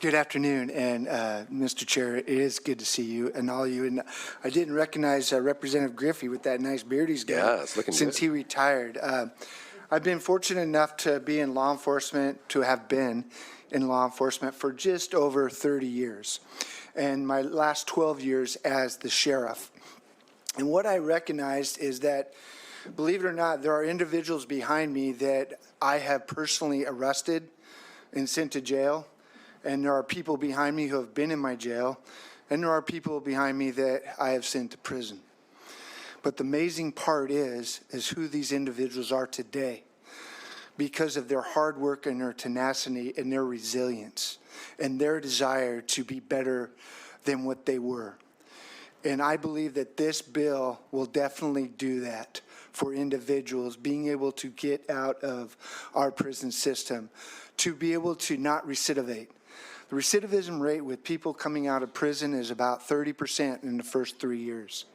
Good afternoon, and Mr. Chair, it is good to see you and all of you. And I didn't recognize Representative Griffey with that nice beard he's got. Yeah, it's looking since good. he retired. I've been fortunate enough to be in law enforcement, to have been in law enforcement for just over 30 years, and my last 12 years as the sheriff. And what I recognized is that, believe it or not, there are individuals behind me that I have personally arrested and sent to jail. And there are people behind me who have been in my jail, and there are people behind me that I have sent to prison. But the amazing part is who these individuals are today, because of their hard work and their tenacity and their resilience and their desire to be better than what they were. And I believe that this bill will definitely do that for individuals being able to get out of our prison system, to be able to not recidivate. The recidivism rate with people coming out of prison is about 30% in the first 3 years.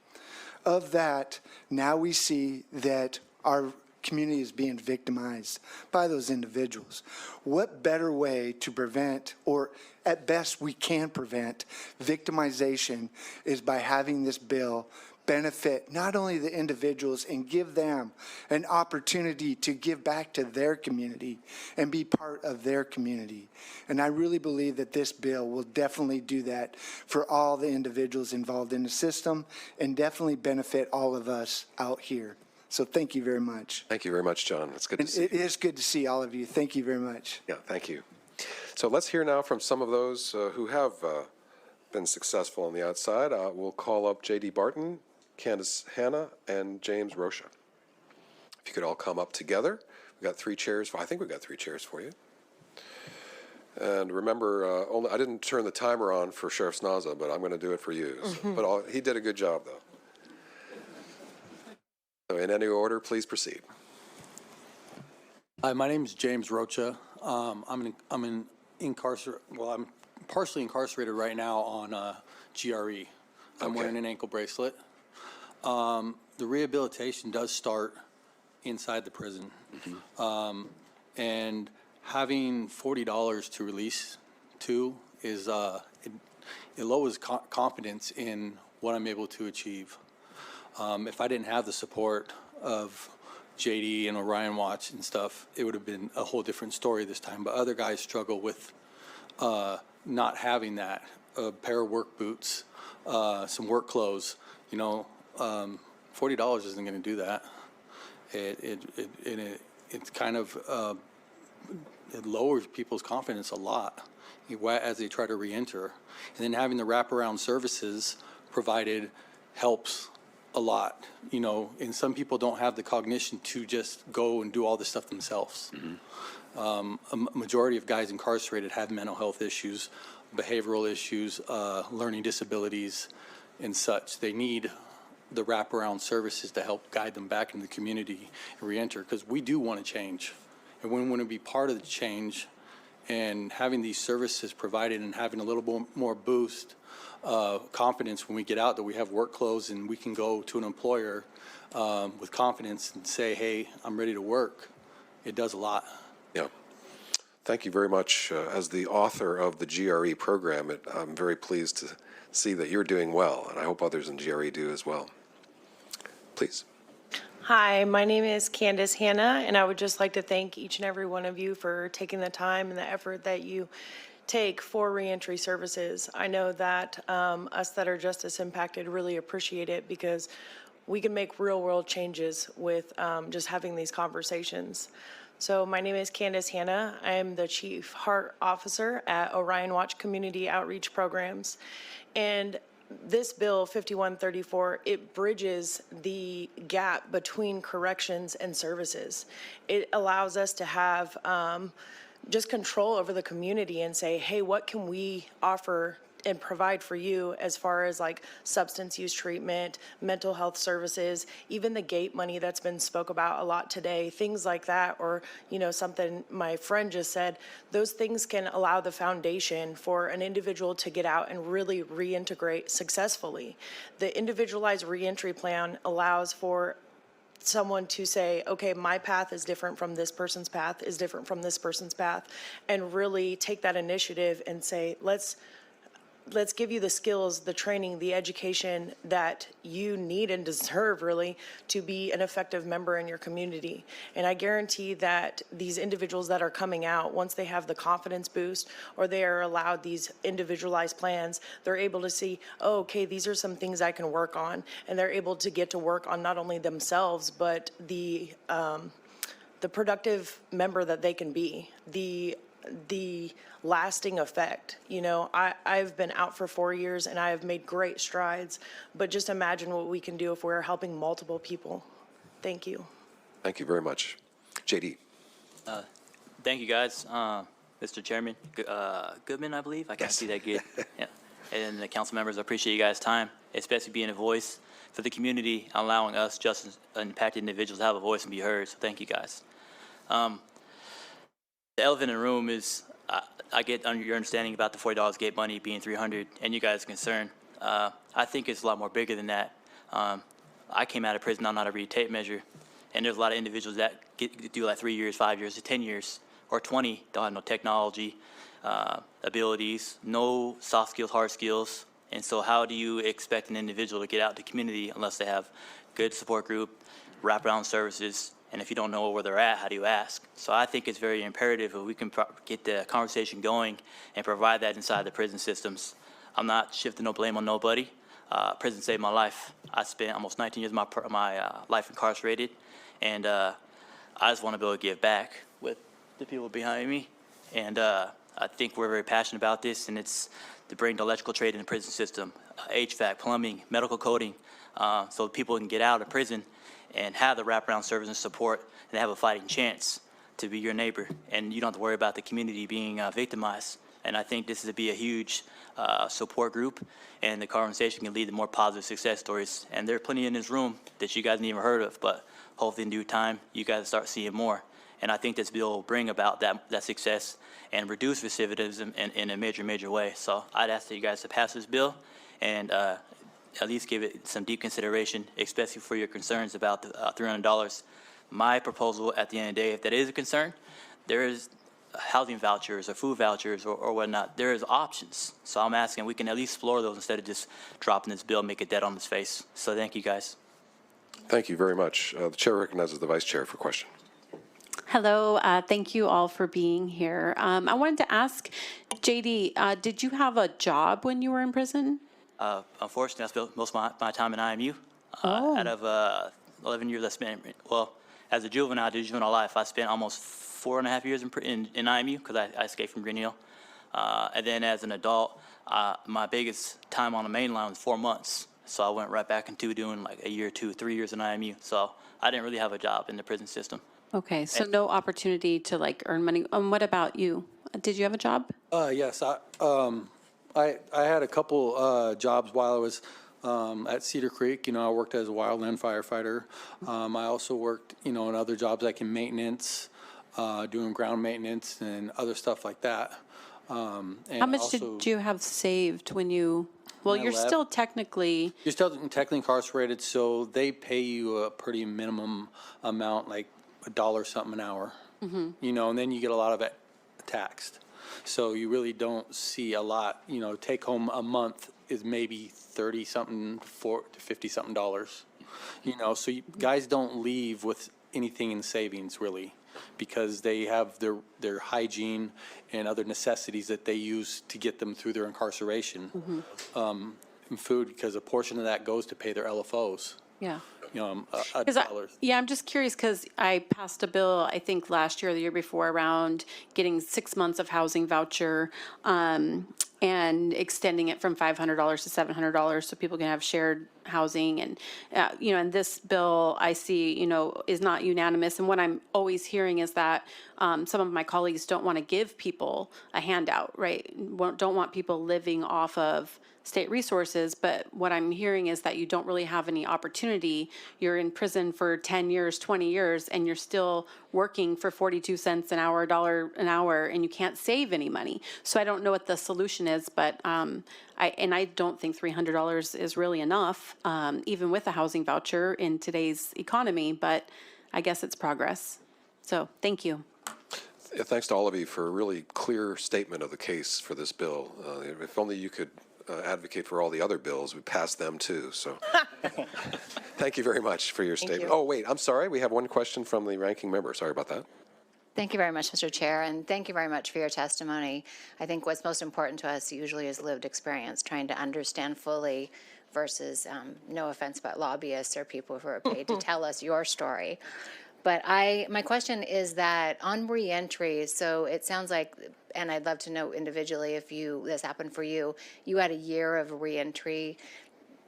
Of that, now we see that our community is being victimized by those individuals. What better way to prevent, or at best we can prevent, victimization is by having this bill benefit not only the individuals and give them an opportunity to give back to their community and be part of their community. And I really believe that this bill will definitely do that for all the individuals involved in the system and definitely benefit all of us out here. So thank you very much. Thank you very much, John. It's good to see you. It is good to see all of you. Thank you very much. Yeah, thank you. So let's hear now from some of those who have been successful on the outside. We'll call up J.D. Barton, Candace Hanna, and James Rocha. If you could all come up together. We've got 3 chairs. I think we've got 3 chairs for you. And remember, I didn't turn the timer on for Sheriff Snaza, but I'm going to do it for you. But he did a good job, though. So in any order, please proceed. Hi, my name is James Rocha. I'm partially incarcerated right now on GRE. I'm wearing an ankle bracelet. The rehabilitation does start inside the prison. And having $40 to release to is, it lowers confidence in what I'm able to achieve. If I didn't have the support of JD and Orion Watch and stuff, it would have been a whole different story this time. But other guys struggle with not having that. A pair of work boots, some work clothes, you know, $40 isn't going to do that. It's kind of, it lowers people's confidence a lot as they try to reenter. And then having the wraparound services provided helps a lot, you know, and some people don't have the cognition to just go and do all this stuff themselves. A majority of guys incarcerated have mental health issues, behavioral issues, learning disabilities and such. They need the wraparound services to help guide them back into the community and reenter, because we do want to change and we want to be part of the change, and having these services provided and having a little bit more boost confidence when we get out that we have work clothes and we can go to an employer with confidence and say, hey, I'm ready to work. It does a lot. Yeah. Thank you very much. As the author of the GRE program, I'm very pleased to see that you're doing well, and I hope others in GRE do as well. Please. Hi, my name is Candace Hanna, and I would just like to thank each and every one of you for taking the time and the effort that you take for reentry services. I know that us that are justice impacted really appreciate it, because we can make real world changes with just having these conversations. So my name is Candace Hanna. I am the Chief Heart Officer at Orion Watch Community Outreach Programs. And this bill 5134, it bridges the gap between corrections and services. It allows us to have just control over the community and say, hey, what can we offer and provide for you as far as like substance use treatment, mental health services, even the gate money that's been spoke about a lot today, things like that, or, you know, something my friend just said, those things can allow the foundation for an individual to get out and really reintegrate successfully. The individualized reentry plan allows for someone to say, okay, my path is different from this person's path, is different from this person's path, and really take that initiative and say, let's give you the skills, the training, the education that you need and deserve, really, to be an effective member in your community. And I guarantee that these individuals that are coming out, once they have the confidence boost or they are allowed these individualized plans, they're able to see, oh, okay, these are some things I can work on. And they're able to get to work on not only themselves, but the productive member that they can be, the lasting effect. You know, I've been out for 4 years and I have made great strides, but just imagine what we can do if we're helping multiple people. Thank you. Thank you very much. JD. Thank you, guys. Mr. Chairman, Goodman, I believe. I can't see that good. Yeah. And the council members, I appreciate you guys' time, especially being a voice for the community, allowing us, justice impacted individuals, to have a voice and be heard. So thank you, guys. The elephant in the room is, I get under your understanding about the $40 gate money being $300, and you guys' concern. I think it's a lot more bigger than that. I came out of prison, I'm not a tape measure, and there's a lot of individuals that do like 3 years, 5 years, 10 years, or 20, don't have no technology abilities, no soft skills, hard skills. And so how do you expect an individual to get out to the community unless they have good support group, wraparound services, and if you don't know where they're at, how do you ask? So I think it's very imperative if we can get the conversation going and provide that inside the prison systems. I'm not shifting no blame on nobody. Prison saved my life. I spent almost 19 years of my life incarcerated, and I just want to be able to give back with the people behind me. And I think we're very passionate about this, and it's to bring the electrical trade in the prison system, HVAC, plumbing, medical coding, so people can get out of prison and have the wraparound service and support and have a fighting chance to be your neighbor. And you don't have to worry about the community being victimized. And I think this is to be a huge support group, and the conversation can lead to more positive success stories. And there are plenty in this room that you guys never heard of, but hopefully in due time, you guys start seeing more. And I think this bill will bring about that success and reduce recidivism in a major way. So I'd ask that you guys to pass this bill and at least give it some deep consideration, especially for your concerns about the $300. My proposal at the end of the day, if that is a concern, there is housing vouchers or food vouchers or whatnot. There is options. So I'm asking we can at least explore those instead of just dropping this bill and make it dead on its face. So thank you, guys. Thank you very much. The chair recognizes the vice chair for question. Hello, thank you all for being here. I wanted to ask, JD, did you have a job when you were in prison? Unfortunately, I spent most of my time in IMU. Out of 11 years I spent, well, as a juvenile, I did juvenile life. I spent almost 4.5 years in IMU because I escaped from Green Hill. And then as an adult, my biggest time on the main line was 4 months. So I went right back into doing like a year, 2, 3 years in IMU. So I didn't really have a job in the prison system. Okay, so no opportunity to like earn money. What about you? Did you have a job? Yes, I had a couple jobs while I was at Cedar Creek. You know, I worked as a wildland firefighter. I also worked, you know, in other jobs like in maintenance, doing ground maintenance and other stuff like that. And How much also, did you have saved when you, well, I you're left. still technically, You're still technically incarcerated, so they pay you a pretty minimum amount, like $1 something an hour. You know, and then you get a lot of it taxed. So you really don't see a lot, you know, take home a month is maybe 30 something to $50 something. You know, so guys don't leave with anything in savings really, because they have their hygiene and other necessities that they use to get them through their incarceration. And food, because a portion of that goes to pay their LFOs. yeah. You know, $1. Yeah, I'm just curious because I passed a bill, I think last year or the year before, around getting 6 months of housing voucher and extending it from $500 to $700 so people can have shared housing. And, you know, and this bill I see, you know, is not unanimous. And what I'm always hearing is that some of my colleagues don't want to give people a handout, right? Don't want people living off of state resources, but what I'm hearing is that you don't really have any opportunity. You're in prison for 10 years, 20 years, and you're still working for 42 cents an hour, $1 an hour, and you can't save any money. So I don't know what the solution is, but I don't think $300 is really enough. even with a housing voucher in today's economy, but I guess it's progress. So thank you. Thanks to all of you for a really clear statement of the case for this bill. If only you could advocate for all the other bills, we passed them too. So thank you very much for your statement. you. Oh, wait, I'm sorry. We have one question from the ranking member. Sorry about that. Thank you very much, Mr. Chair, and thank you very much for your testimony. I think what's most important to us usually is lived experience, trying to understand fully versus, no offense, but lobbyists or people who are paid to tell us your story. But my question is that on reentry, so it sounds like, and I'd love to know individually if this happened for you, you had a year of reentry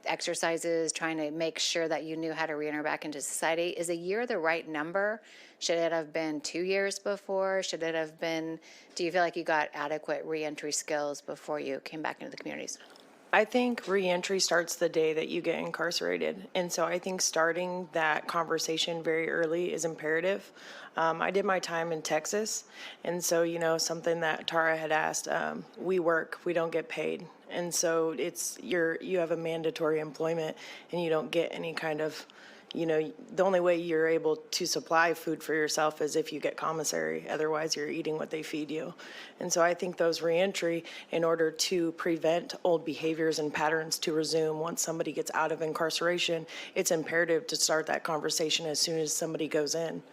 exercises trying to make sure that you knew how to reenter back into society. Is a year the right number? Should it have been 2 years before? Should it have been, do you feel like you got adequate reentry skills before you came back into the communities? I think reentry starts the day that you get incarcerated. And so I think starting that conversation very early is imperative. I did my time in Texas. And so, something that Tara had asked, we work, we don't get paid. And so you have a mandatory employment and you don't get any kind of, the only way you're able to supply food for yourself is if you get commissary. Otherwise, you're eating what they feed you. And so I think those reentry, in order to prevent old behaviors and patterns to resume once somebody gets out of incarceration, it's imperative to start that conversation as soon as somebody goes in.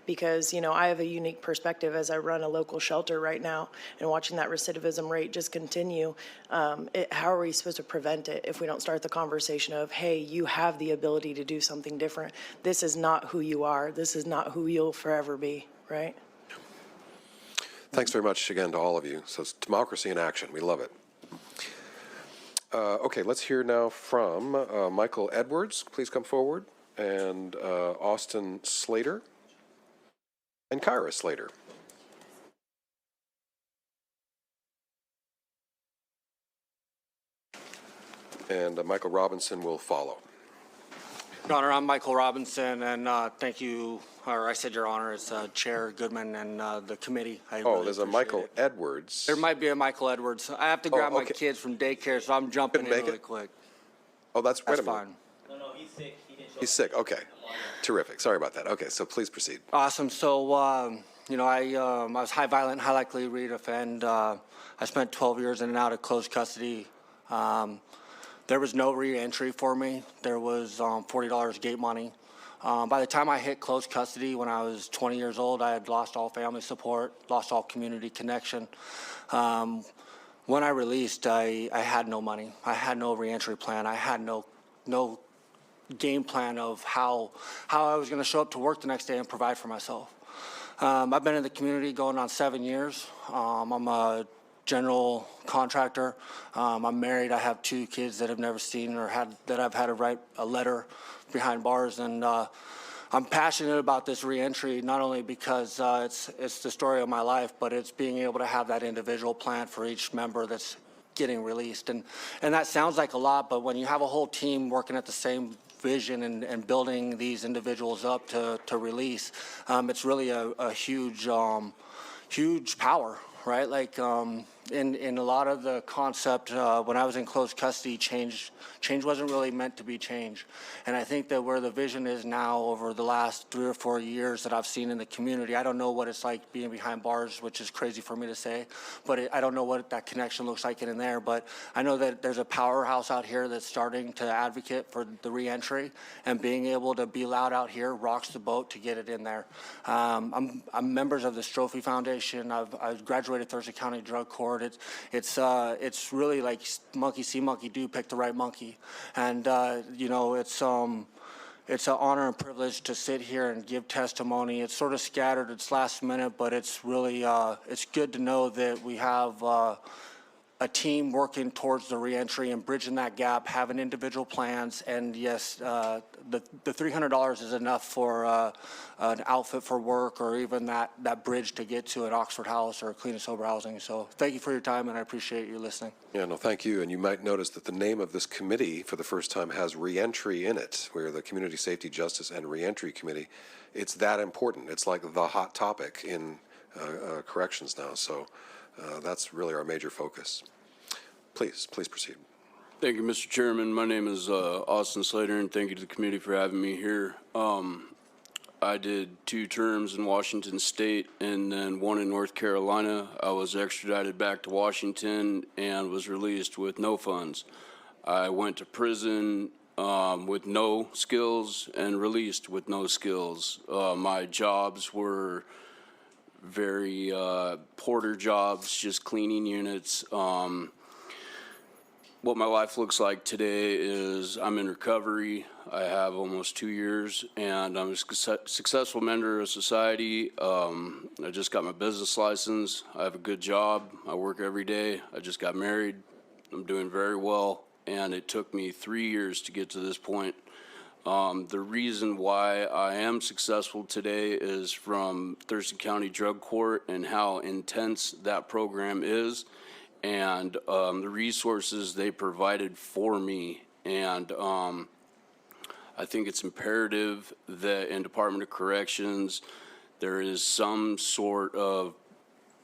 Because, I have a unique perspective as I run a local shelter right now and watching that recidivism rate just continue. How are we supposed to prevent it if we don't start the conversation of, hey, you have the ability to do something different. This is not who you are. This is not who you'll forever be, right? Thanks very much again to all of you. So it's democracy in action. We love it. Okay, let's hear now from Michael Edwards. Please come forward. And Austin Slater. And Kyra Slater. And Michael Robinson will follow. Your Honor, I'm Michael Robinson, and thank you, or I said Your Honor, it's Chair Goodman and the committee. I really There's a appreciate Michael it. Edwards. There might be a Michael Edwards. I have to grab my okay. kids from daycare, so I'm jumping in Couldn't make really it? quick. Oh, wait That's a minute. fine. No, he's sick. He didn't show He's sick. Okay. Terrific. Sorry about that. Okay, so please proceed. Awesome. So, I was high violent, high likely reoffend. I spent 12 years in and out of closed custody. There was no re-entry for me. There was $40 gate money. By the time I hit closed custody when I was 20 years old, I had lost all family support, lost all community connection. When I released, I had no money. I had no re-entry plan. I had no game plan of how I was going to show up to work the next day and provide for myself. I've been in the community going on 7 years. I'm a general contractor. I'm married. I have 2 kids that I've never seen or that I've had to write a letter behind bars. And I'm passionate about this reentry, not only because it's the story of my life, but it's being able to have that individual plan for each member that's getting released. And that sounds like a lot, but when you have a whole team working at the same vision and building these individuals up to release, it's really a huge power, right? Like in a lot of the concept, when I was in closed custody, change wasn't really meant to be change. And I think that where the vision is now over the last 3 or 4 years that I've seen in the community, I don't know what it's like being behind bars, which is crazy for me to say, but I don't know what that connection looks like in there. But I know that there's a powerhouse out here that's starting to advocate for the reentry, and being able to be loud out here rocks the boat to get it in there. I'm members of the Strophe Foundation. I've graduated Thursday County Drug Court. It's really like monkey see, monkey do, pick the right monkey. And, it's an honor and privilege to sit here and give testimony. It's sort of scattered, it's last minute, but it's really, it's good to know that we have a team working towards the reentry and bridging that gap, having individual plans. And yes, the $300 is enough for an outfit for work, or even that bridge to get to an Oxford House or clean and sober housing. So thank you for your time, and I appreciate you listening. Yeah, no, thank you. And you might notice that the name of this committee for the first time has reentry in it. We're the Community Safety, Justice, and Reentry Committee. It's that important. It's like the hot topic in corrections now. So that's really our major focus. Please proceed. Thank you, Mr. Chairman. My name is Austin Slater, and thank you to the committee for having me here. I did 2 terms in Washington State and then 1 in North Carolina. I was extradited back to Washington and was released with no funds. I went to prison with no skills and released with no skills. My jobs were very porter jobs, just cleaning units. What my life looks like today is I'm in recovery. I have almost 2 years, and I'm a successful member of society. I just got my business license. I have a good job. I work every day. I just got married. I'm doing very well, and it took me 3 years to get to this point. The reason why I am successful today is from Thurston County Drug Court and how intense that program is, and the resources they provided for me. And I think it's imperative that in Department of Corrections there is some sort of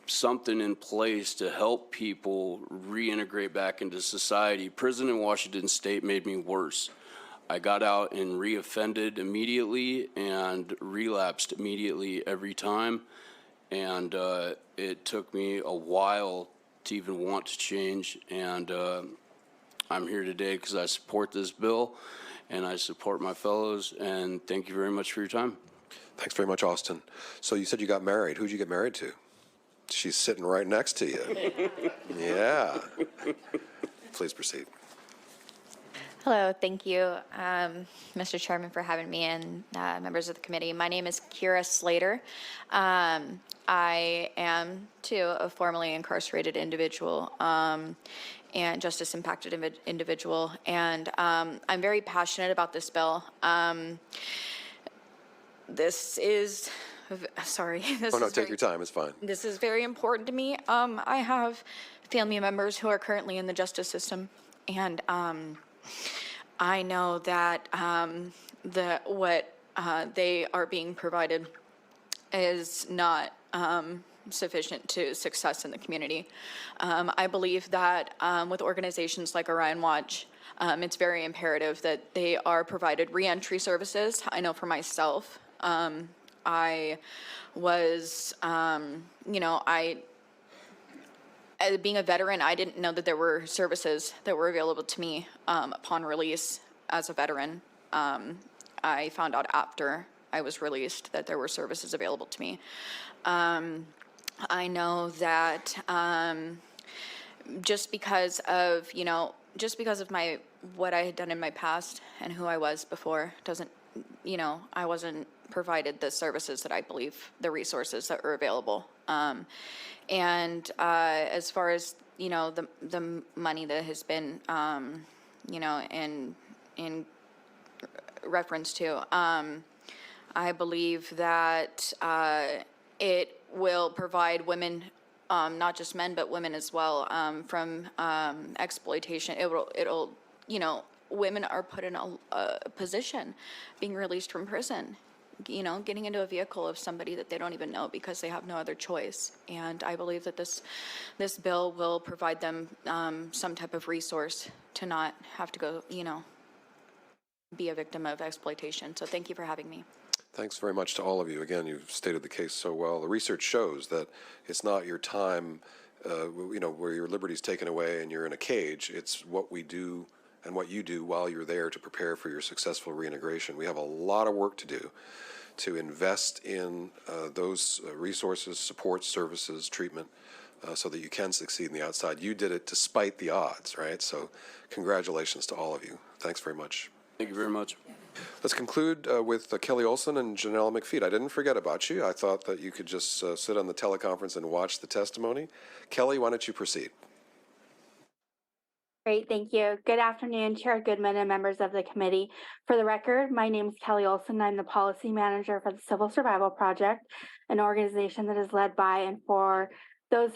something in place to help people reintegrate back into society. Prison in Washington State made me worse. I got out and reoffended immediately and relapsed immediately every time. And it took me a while to even want to change. And I'm here today because I support this bill and I support my fellows. And thank you very much for your time. Thanks very much, Austin. So you said you got married. Who'd you get married to? She's sitting right next to you. Yeah. Please proceed. Hello, thank you, Mr. Chairman, for having me and members of the committee. My name is Kira Slater. I am, too, a formerly incarcerated individual and justice-impacted individual, and I'm very passionate about this bill. This is, sorry. Oh, no, take your time. It's fine. This is very important to me. I have family members who are currently in the justice system, and I know that what they are being provided is not sufficient to success in the community. I believe that with organizations like Orion Watch, it's very imperative that they are provided reentry services. I know for myself, I was, as being a veteran, I didn't know that there were services that were available to me upon release as a veteran. I found out after I was released that there were services available to me. I know that just because of what I had done in my past and who I was before doesn't, I wasn't provided the services that I believe, the resources that were available. And as far as, the money that has been, in reference to, I believe that it will provide women, not just men, but women as well, from exploitation. It'll, women are put in a position being released from prison, getting into a vehicle of somebody that they don't even know because they have no other choice. And I believe that this bill will provide them some type of resource to not have to go, be a victim of exploitation. So thank you for having me. Thanks very much to all of you. Again, you've stated the case so well. The research shows that it's not your time, where your liberty's taken away and you're in a cage. It's what we do and what you do while you're there to prepare for your successful reintegration. We have a lot of work to do to invest in those resources, support, services, treatment, so that you can succeed in the outside. You did it despite the odds, right? So congratulations to all of you. Thanks very much. Thank you very much. Let's conclude with Kelly Olson and Janelle McFeet. I didn't forget about you. I thought that you could just sit on the teleconference and watch the testimony. Kelly, why don't you proceed? Great, thank you. Good afternoon, Chair Goodman and members of the committee. For the record, my name is Kelly Olson. I'm the policy manager for the Civil Survival Project, an organization that is led by and for